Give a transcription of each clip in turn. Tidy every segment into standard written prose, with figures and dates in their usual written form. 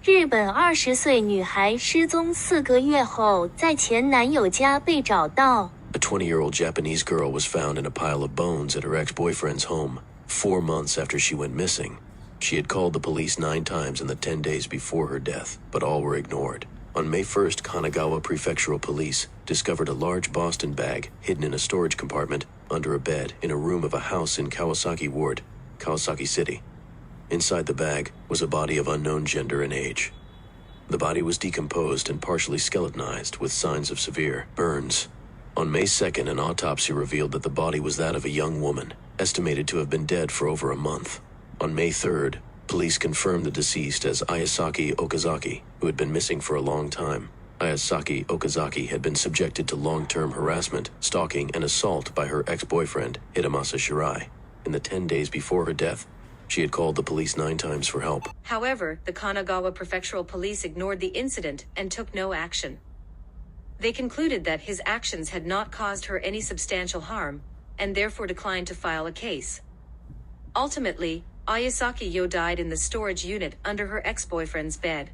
日本20岁女孩失踪4个月后，在前男友家被找到。A 20-year-old Japanese girl was found in a pile of bones at her ex-boyfriend's home 4 months after she went missing. She had called the police 9 times in the 10 days before her death, but all were ignored. On May 1st, Kanagawa Prefectural Police discovered a large Boston bag hidden in a storage compartment under a bed in a room of a house in Kawasaki Ward, Kawasaki City. Inside the bag was a body of unknown gender and age. The body was decomposed and partially skeletonized with signs of severe burns. On May 2nd, an autopsy revealed that the body was that of a young woman, estimated to have been dead for over a month. On May 3rd, police confirmed the deceased as Ayasaki Okazaki, who had been missing for a long time. Ayasaki Okazaki had been subjected to long-term harassment, stalking, and assault by her ex-boyfriend, Hidemasa Shirai. In the 10 days before her death, she had called the police 9 times for help. However, the Kanagawa Prefectural Police ignored the incident and took no action. They concluded that his actions had not caused her any substantial harm, and therefore declined to file a case. Ultimately, Ayasaki Yo died in the storage unit under her ex-boyfriend's bed.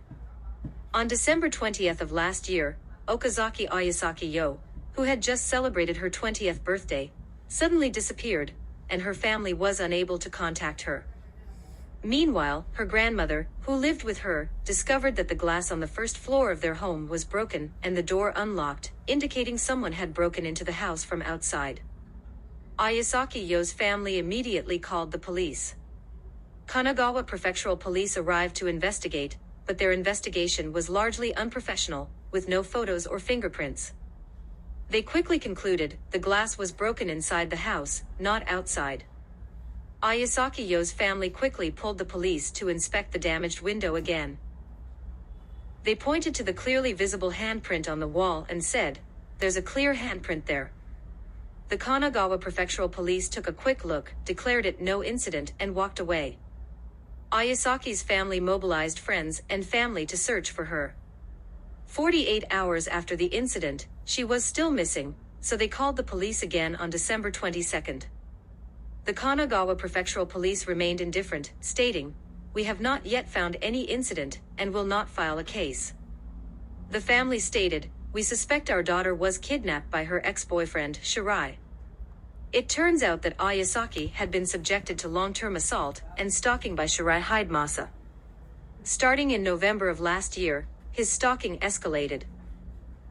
On December 20th of last year, Okazaki Ayasaki Yo, who had just celebrated her 20th birthday, suddenly disappeared, and her family was unable to contact her. Meanwhile, her grandmother, who lived with her, discovered that the glass on the first floor of their home was broken and the door unlocked, indicating someone had broken into the house from outside. Ayasaki Yo's family immediately called the police. Kanagawa Prefectural Police arrived to investigate, but their investigation was largely unprofessional, with no photos or fingerprints. They quickly concluded the glass was broken inside the house, not outside. Ayasaki Yo's family quickly pulled the police to inspect the damaged window again. They pointed to the clearly visible handprint on the wall and said, "There's a clear handprint there." The Kanagawa Prefectural Police took a quick look, declared it no incident, and walked away. Ayasaki's family mobilized friends and family to search for her. 48 hours after the incident, she was still missing, so they called the police again on December 22nd. The Kanagawa Prefectural Police remained indifferent, stating, "We have not yet found any incident and will not file a case." The family stated, "We suspect our daughter was kidnapped by her ex-boyfriend, Shirai." It turns out that Ayasaki had been subjected to long-term assault and stalking by Shirai Hidemasa. Starting in November of last year, his stalking escalated.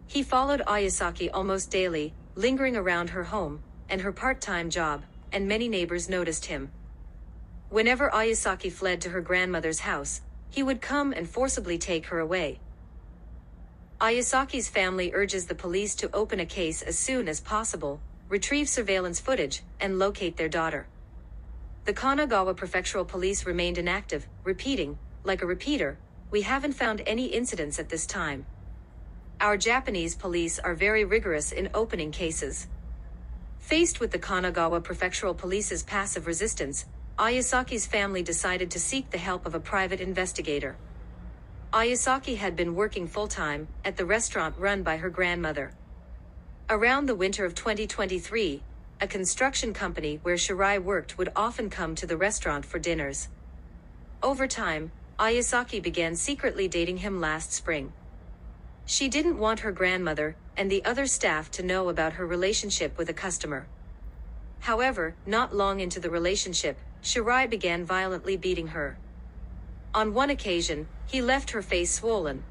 He followed Ayasaki almost daily, lingering around her home and her part-time job, and many neighbors noticed him. Whenever Ayasaki fled to her grandmother's house, he would come and forcibly take her away. Ayasaki's family urges the police to open a case as soon as possible, retrieve surveillance footage, and locate their daughter. The Kanagawa Prefectural Police remained inactive, repeating, like a repeater, "We haven't found any incidents at this time. Our Japanese police are very rigorous in opening cases." Faced with the Kanagawa Prefectural Police's passive resistance, Ayasaki's family decided to seek the help of a private investigator. Ayasaki had been working full-time at the restaurant run by her grandmother. Around the winter of 2023, a construction company where Shirai worked would often come to the restaurant for dinners. Over time, Ayasaki began secretly dating him last spring. She didn't want her grandmother and the other staff to know about her relationship with a customer. However, not long into the relationship, Shirai began violently beating her. On one occasion, he left her face swollen.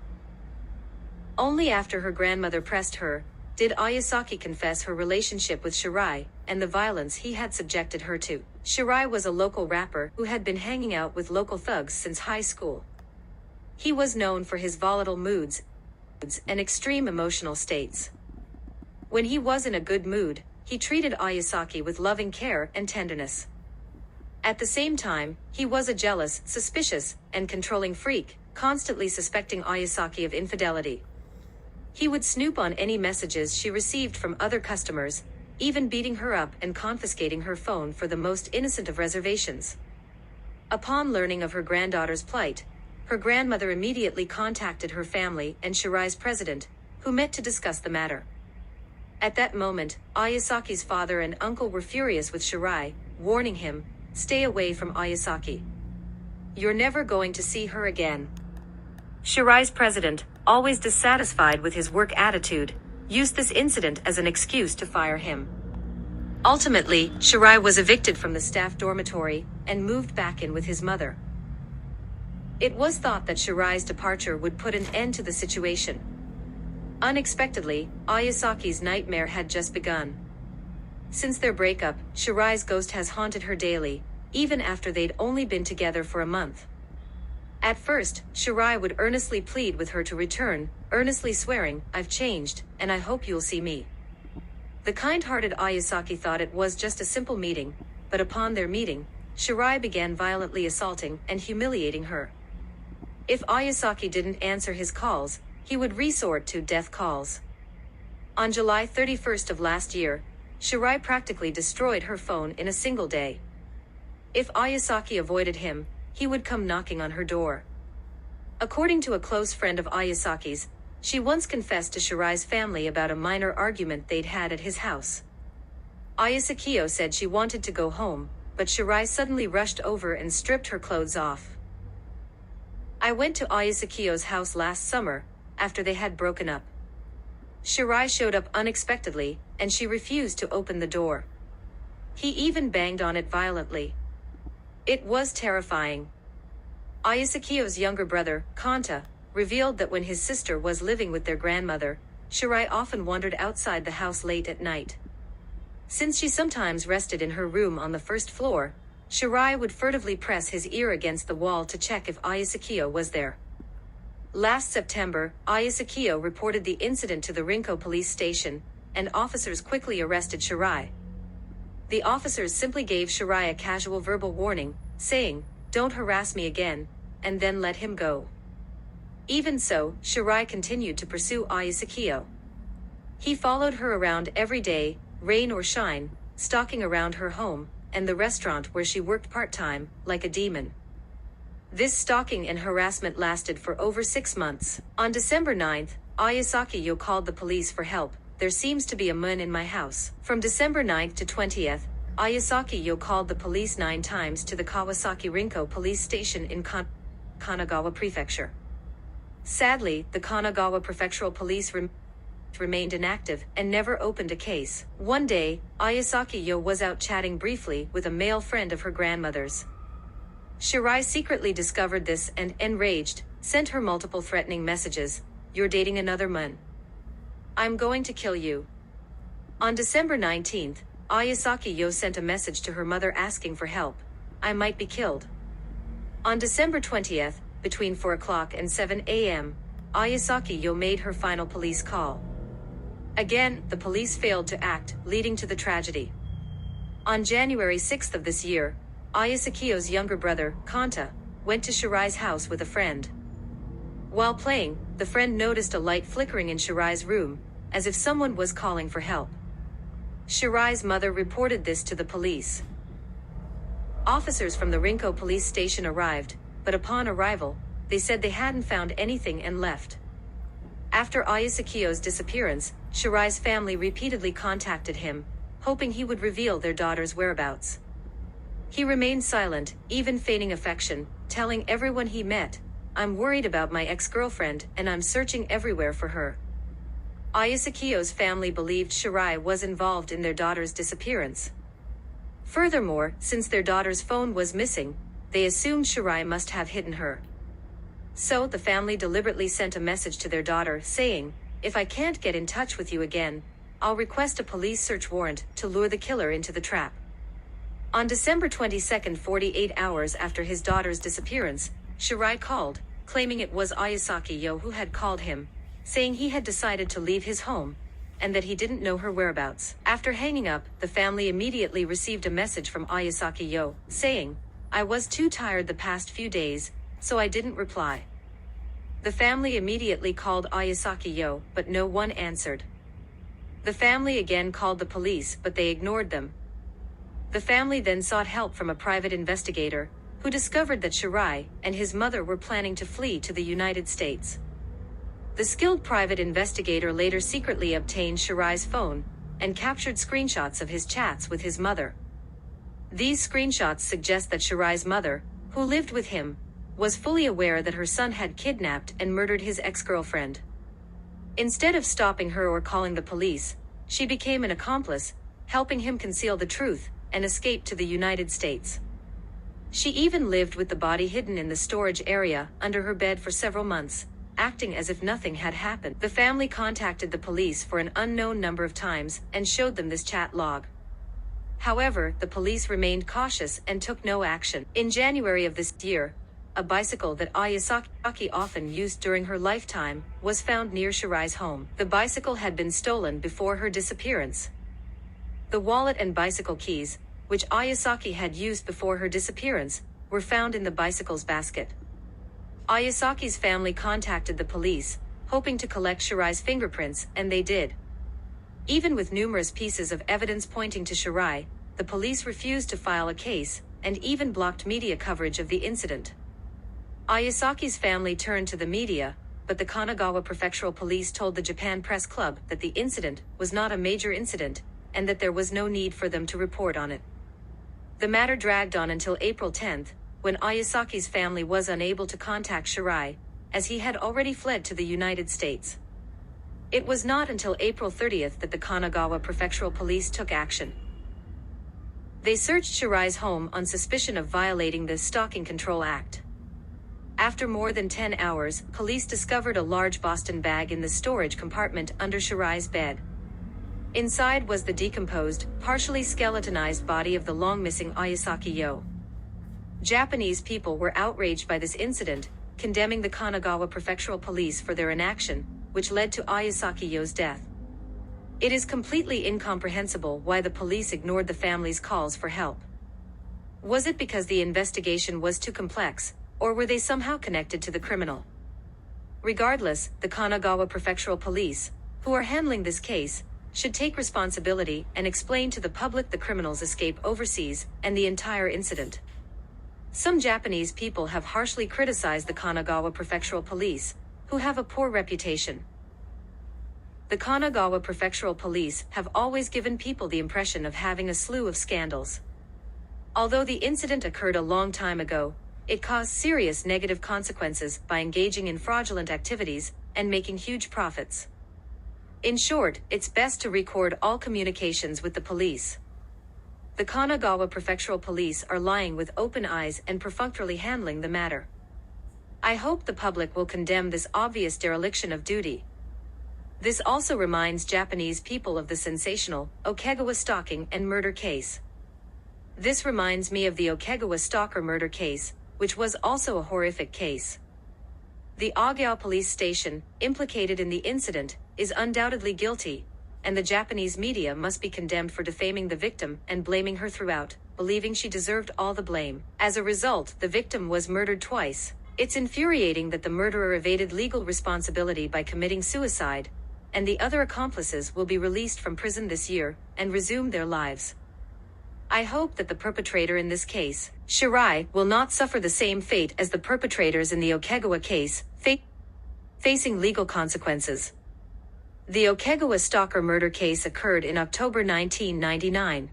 Only after her grandmother pressed her, did Ayasaki confess her relationship with Shirai and the violence he had subjected her to. Shirai was a local rapper who had been hanging out with local thugs since high school. He was known for his volatile moods and extreme emotional states. When he was in a good mood, he treated Ayasaki with loving care and tenderness. At the same time, he was a jealous, suspicious, and controlling freak, constantly suspecting Ayasaki of infidelity. He would snoop on any messages she received from other customers, even beating her up and confiscating her phone for the most innocent of reservations. Upon learning of her granddaughter's plight, her grandmother immediately contacted her family and Shirai's president, who met to discuss the matter. At that moment, Ayasaki's father and uncle were furious with Shirai, warning him, "Stay away from Ayasaki. You're never going to see her again." Shirai's president, always dissatisfied with his work attitude, used this incident as an excuse to fire him. Ultimately, Shirai was evicted from the staff dormitory and moved back in with his mother. It was thought that Shirai's departure would put an end to the situation. Unexpectedly, Ayasaki's nightmare had just begun. Since their breakup, Shirai's ghost has haunted her daily, even after they'd only been together for a month. At first, Shirai would earnestly plead with her to return, earnestly swearing, "I've changed, and I hope you'll see me." The kind-hearted Ayasaki thought it was just a simple meeting, but upon their meeting, Shirai began violently assaulting and humiliating her. If Ayasaki didn't answer his calls, he would resort to death calls. On July 31st of last year, Shirai practically destroyed her phone in a single day. If Ayasaki avoided him, he would come knocking on her door. According to a close friend of Ayasaki's, she once confessed to Shirai's family about a minor argument they'd had at his house. Ayasaki said she wanted to go home, but Shirai suddenly rushed over and stripped her clothes off. "I went to Ayasaki's house last summer, after they had broken up. Shirai showed up unexpectedly, and she refused to open the door. He even banged on it violently. It was terrifying." Ayasaki's younger brother, Kanta, revealed that when his sister was living with their grandmother, Shirai often wandered outside the house late at night. Since she sometimes rested in her room on the first floor, Shirai would furtively press his ear against the wall to check if Ayasaki was there. Last September, Ayasaki reported the incident to the Rinko police station, and officers quickly arrested Shirai. The officers simply gave Shirai a casual verbal warning, saying, "Don't harass me again," and then let him go. Even so, Shirai continued to pursue Ayasaki. He followed her around every day, rain or shine, stalking around her home and the restaurant where she worked part-time, like a demon. This stalking and harassment lasted for over 6 months. On December 9th, Ayasaki called the police for help. "There seems to be a man in my house." From December 9th to 20th, Ayasaki called the police 9 times to the Kawasaki Rinko police station in Kanagawa Prefecture. Sadly, the Kanagawa Prefectural Police remained inactive and never opened a case. One day, Ayasaki was out chatting briefly with a male friend of her grandmother's. Shirai secretly discovered this and, enraged, sent her multiple threatening messages. "You're dating another man. I'm going to kill you." On December 19th, Ayasaki sent a message to her mother asking for help. "I might be killed." On December 20th, between 4 o'clock and 7 a.m., Ayasaki made her final police call. Again, the police failed to act, leading to the tragedy. On January 6th of this year, Ayasaki's younger brother, Kanta, went to Shirai's house with a friend. While playing, the friend noticed a light flickering in Shirai's room, as if someone was calling for help. Shirai's mother reported this to the police. Officers from the Rinko police station arrived, but upon arrival, they said they hadn't found anything and left. After Ayasaki's disappearance, Shirai's family repeatedly contacted him, hoping he would reveal their daughter's whereabouts. He remained silent, even feigning affection, telling everyone he met, "I'm worried about my ex-girlfriend and I'm searching everywhere for her." Ayasaki's family believed Shirai was involved in their daughter's disappearance. Furthermore, since their daughter's phone was missing, they assumed Shirai must have hidden her. So the family deliberately sent a message to their daughter saying, "If I can't get in touch with you again, I'll request a police search warrant to lure the killer into the trap." On December 22nd, 48 hours after his daughter's disappearance, Shirai called, claiming it was Ayasaki who had called him, saying he had decided to leave his home, and that he didn't know her whereabouts. After hanging up, the family immediately received a message from Ayasaki saying, "I was too tired the past few days, so I didn't reply." The family immediately called Ayasaki but no one answered. The family again called the police, but they ignored them. The family then sought help from a private investigator, who discovered that Shirai and his mother were planning to flee to the United States. The skilled private investigator later secretly obtained Shirai's phone and captured screenshots of his chats with his mother. These screenshots suggest that Shirai's mother, who lived with him, was fully aware that her son had kidnapped and murdered his ex-girlfriend. Instead of stopping her or calling the police, she became an accomplice, helping him conceal the truth and escape to the United States. She even lived with the body hidden in the storage area under her bed for several months, acting as if nothing had happened. The family contacted the police for an unknown number of times and showed them this chat log. However, the police remained cautious and took no action. In January of this year, a bicycle that Ayasaki often used during her lifetime was found near Shirai's home. The bicycle had been stolen before her disappearance. The wallet and bicycle keys, which Ayasaki had used before her disappearance, were found in the bicycle's basket. Ayasaki's family contacted the police, hoping to collect Shirai's fingerprints, and they did. Even with numerous pieces of evidence pointing to Shirai, the police refused to file a case, and even blocked media coverage of the incident. Ayasaki's family turned to the media, but the Kanagawa Prefectural Police told the Japan Press Club that the incident was not a major incident, and that there was no need for them to report on it. The matter dragged on until April 10th, when Ayasaki's family was unable to contact Shirai, as he had already fled to the United States. It was not until April 30th that the Kanagawa Prefectural Police took action. They searched Shirai's home on suspicion of violating the Stalking Control Act. After more than 10 hours, police discovered a large Boston bag in the storage compartment under Shirai's bed. Inside was the decomposed, partially skeletonized body of the long-missing Ayasaki Yo. Japanese people were outraged by this incident, condemning the Kanagawa Prefectural Police for their inaction, which led to Ayasaki Yo's death. It is completely incomprehensible why the police ignored the family's calls for help. Was it because the investigation was too complex, or were they somehow connected to the criminal? Regardless, the Kanagawa Prefectural Police, who are handling this case, should take responsibility and explain to the public the criminal's escape overseas and the entire incident. Some Japanese people have harshly criticized the Kanagawa Prefectural Police, who have a poor reputation. The Kanagawa Prefectural Police have always given people the impression of having a slew of scandals. Although the incident occurred a long time ago, it caused serious negative consequences by engaging in fraudulent activities and making huge profits. In short, it's best to record all communications with the police. The Kanagawa Prefectural Police are lying with open eyes and perfunctorily handling the matter. I hope the public will condemn this obvious dereliction of duty. This also reminds Japanese people of the sensational Okagawa stalking and murder case. This reminds me of the Okagawa stalker murder case, which was also a horrific case. The Agao police station, implicated in the incident, is undoubtedly guilty, and the Japanese media must be condemned for defaming the victim and blaming her throughout, believing she deserved all the blame. As a result, the victim was murdered twice. It's infuriating that the murderer evaded legal responsibility by committing suicide, and the other accomplices will be released from prison this year and resume their lives. I hope that the perpetrator in this case, Shirai, will not suffer the same fate as the perpetrators in the Okagawa case, facing legal consequences. The Okagawa stalker murder case occurred in October 1999.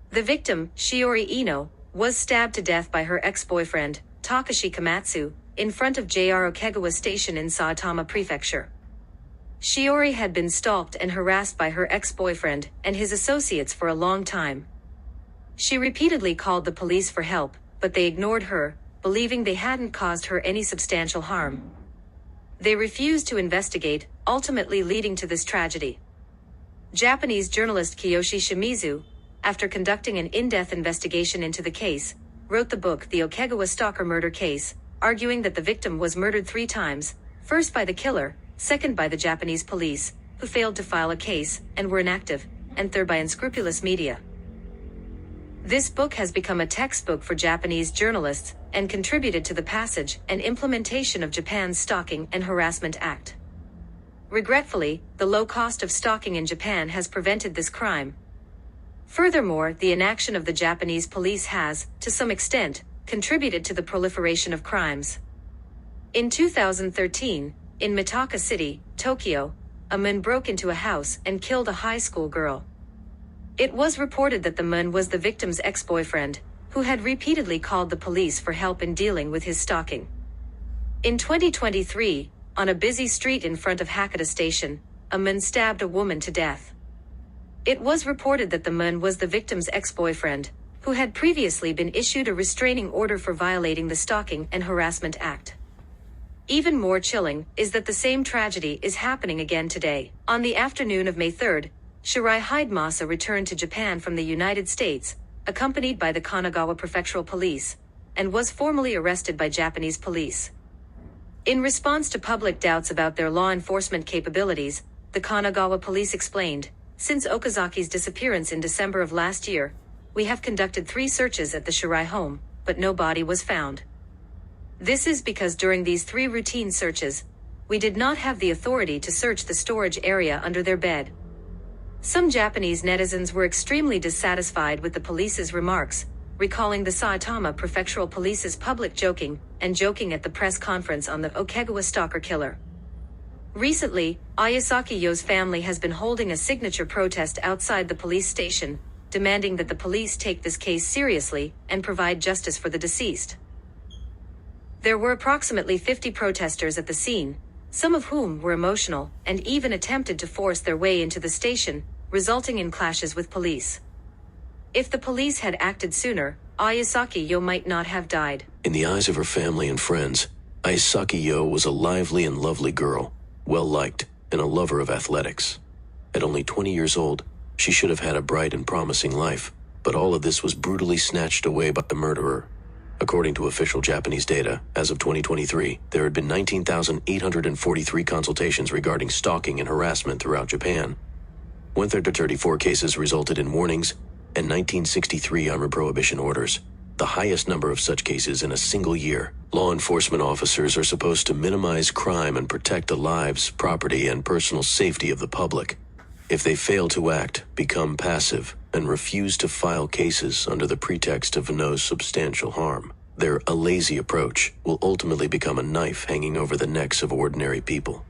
The victim, Shiori Ino, was stabbed to death by her ex-boyfriend, Takashi Komatsu, in front of JR Okagawa Station in Saitama Prefecture. Shiori had been stalked and harassed by her ex-boyfriend and his associates for a long time. She repeatedly called the police for help, but they ignored her, believing they hadn't caused her any substantial harm. They refused to investigate, ultimately leading to this tragedy. Japanese journalist Kiyoshi Shimizu, after conducting an in-depth investigation into the case, wrote the book The Okagawa Stalker Murder Case, arguing that the victim was murdered 3 times, first by the killer, second by the Japanese police, who failed to file a case and were inactive, and third by unscrupulous media. This book has become a textbook for Japanese journalists and contributed to the passage and implementation of Japan's Stalking and Harassment Act. Regretfully, the low cost of stalking in Japan has prevented this crime. Furthermore, the inaction of the Japanese police has, to some extent, contributed to the proliferation of crimes. In 2013, in Mitaka City, Tokyo, a man broke into a house and killed a high school girl. It was reported that the man was the victim's ex-boyfriend, who had repeatedly called the police for help in dealing with his stalking. In 2023, on a busy street in front of Hakata Station, a man stabbed a woman to death. It was reported that the man was the victim's ex-boyfriend, who had previously been issued a restraining order for violating the Stalking and Harassment Act. Even more chilling is that the same tragedy is happening again today. On the afternoon of May 3rd, Shirai Hidemasa returned to Japan from the United States, accompanied by the Kanagawa Prefectural Police, and was formally arrested by Japanese police. In response to public doubts about their law enforcement capabilities, the Kanagawa police explained, "Since Okazaki's disappearance in December of last year, we have conducted 3 searches at the Shirai home, but no body was found. This is because during these 3 routine searches, we did not have the authority to search the storage area under their bed." Some Japanese netizens were extremely dissatisfied with the police's remarks, recalling the Saitama Prefectural Police's public joking at the press conference on the Okagawa stalker killer. Recently, Ayasaki Yo's family has been holding a signature protest outside the police station, demanding that the police take this case seriously and provide justice for the deceased. There were approximately 50 protesters at the scene, some of whom were emotional and even attempted to force their way into the station, resulting in clashes with police. If the police had acted sooner, Ayasaki Yo might not have died. In the eyes of her family and friends, Ayasaki Yo was a lively and lovely girl, well-liked, and a lover of athletics. At only 20 years old, she should have had a bright and promising life, but all of this was brutally snatched away by the murderer. According to official Japanese data, as of 2023, there had been 19,843 consultations regarding stalking and harassment throughout Japan. 134 cases resulted in warnings, and 1963 armed prohibition orders, the highest number of such cases in a single year. Law enforcement officers are supposed to minimize crime and protect the lives, property, and personal safety of the public. If they fail to act, become passive, and refuse to file cases under the pretext of no substantial harm, their a lazy approach will ultimately become a knife hanging over the necks of ordinary people.